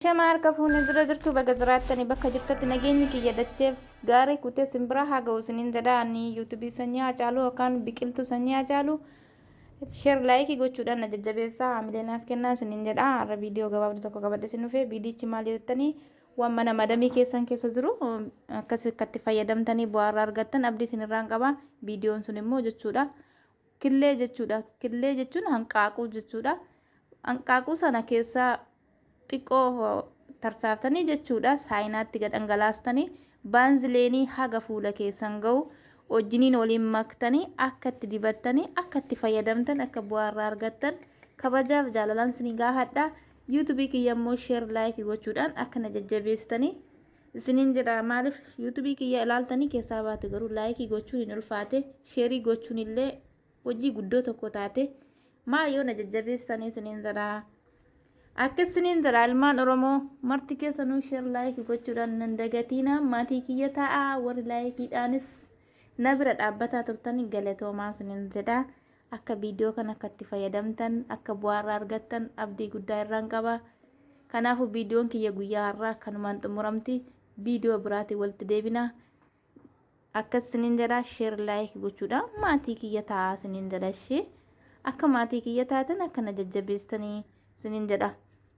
Shamar ka fuune dura jirtu baga jiraatanii bakka jirtatti nageenyi kiyya dacheef gaarii kutee simbira haa ga'u isiniin jedhaanii yuutuubii sanyii Hacaaluu yookaan biqiltuu sanyii Hacaaluu sheer laayikii gochuudhaan na jajjabeessaa haamileenaaf kennaa isiniin jedhaa. Har'a viidiyoo gabaabduu tokko qabadhe isin dhufee viidiyichi maal jettanii waan mana madamii keessan keessa jiru akkasitti fayyadamtanii bu'aarraa argattan abdii isinirraan qaba. Viidiyoon sun immoo jechuudha killee jechuudha. Killee jechuun hanqaaquu jechuudha. Hanqaaquu sana keessaa xiqqoo tarsaaftanii jechuudha saayinaatti gadhangalaastanii baanzileenii haga fuula keessan ga'u wajjiniin waliin maktanii akka itti dibattanii akka itti fayyadamtan akka bu'aarraa argattan kabajaaf jaalalaan isinii gaafadha. yuutuubii kiyya immoo sheer laayikii gochuudhaan akka na jajjabeessitanii isiniin jedha. Maaliif yuutuubii kiyya ilaaltanii keessaa baatu garuu laayikii gochuun hin ulfaate sheerii gochuun illee hojii guddoo tokko taate maal yoo na jajjabeessitanii isiniin jedha. Akkasiniin jira ilmaan Oromoo marti keessanuu sheer laayikii gochuudhaan nan dagatiina maatii kiyya ta'a warri laayikiidhaanis na bira dhaabbataa turtanii galatoomaa isiniin jedha. Akka viidiyoo kana akka itti fayyadamtan akka bu'aarraa argattan abdii guddaa irraan qaba. Kanaafuu viidiyoon kiyya guyyaa har'aa kanumaan xumuramti. Viidiyoo biraatiin walitti deebina. Akkasiniin jedha sheer laayikii gochuudhaan maatii kiyya ta'a isiniin jedha. Ishee akka maatii kiyya taatan akka na jajjabeessitanii isiniin jedha.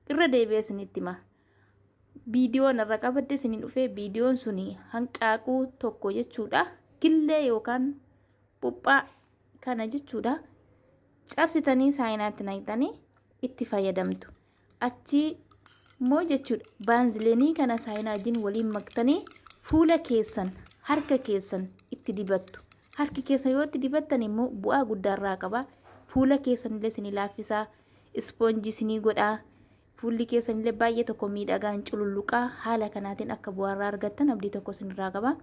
Irra deebi'ee isinitti hima. Viidiyoon irra qabadde isiniin dhufee viidiyoon suni hanqaaquu tokko jechuudha. Killee yookaan puphaa kana jechuudha. Cabsitanii saayinaatti naqxanii itti fayyadamtu. Achii immoo jechuudha baanzileenii kana saayinaa wajjin waliin maktanii fuula keessan harka keessan itti dibattu. Harki keessan yoo itti dibattan immoo bu'aa guddaarraa qaba. Fuula keessan illee isinii laaffisaa. Ispoonjii isinii godhaa. Fuulli keessan illee baay'ee tokko miidhagaan cululluqaa. Haala kanaatiin akka bu'aarraa argattan abdii tokko isinirraa qaba.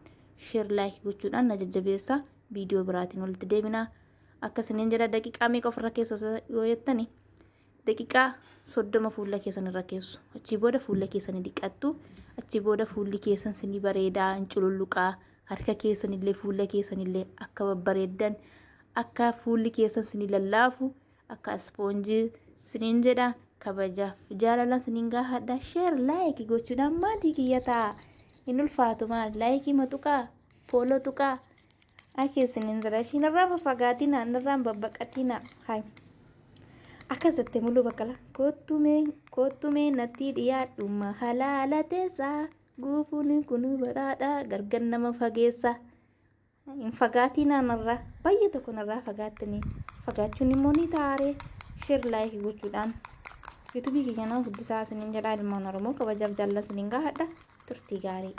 Sheer laayikii gochuudhaan na jajjabeessaa. Viidiyoo biraatiin walitti deebina. Akkasiniin jedha daqiiqaa meeqa ofirra keessu yoo jettani daqiiqaa 30 fuula keessan irra keessu. Achii booda fuula keessan dhiqattu. Achii booda fuulli keessan isinii bareedaa hin cululluqaa. Harka keessan illee fuula keessan illee akka babbareeddan akka fuulli keessan isinii lallaafu akka ispoonjii isiniin jedha. Kabajaaf jaalalaan isiniin gaafadha. Sheer laayikii gochuudhaan maatii kiyya ta'a. Hin ulfaatu maal laayikii matuqaa fooloo tuqaa akka isiniin jedha. Ishiin irraa fagaatina irraan babbaqatina. Hayi akkasitti muluu baqqala kottumee natti dhiyaadhuma halaala teessaa guufuun kun badhaadha gargar nama fageessa. Hin fagaatina narraa baay'ee tokko narraa fagaattanii fagaachuun immoo ni taaree sheer laayikii gochuudhaan. yuutuubii kiyya nama guddisaa isiniin jedha ilmaan Oromoo kabajaaf jaalala isiniin gaafadha. Turtii gaarii.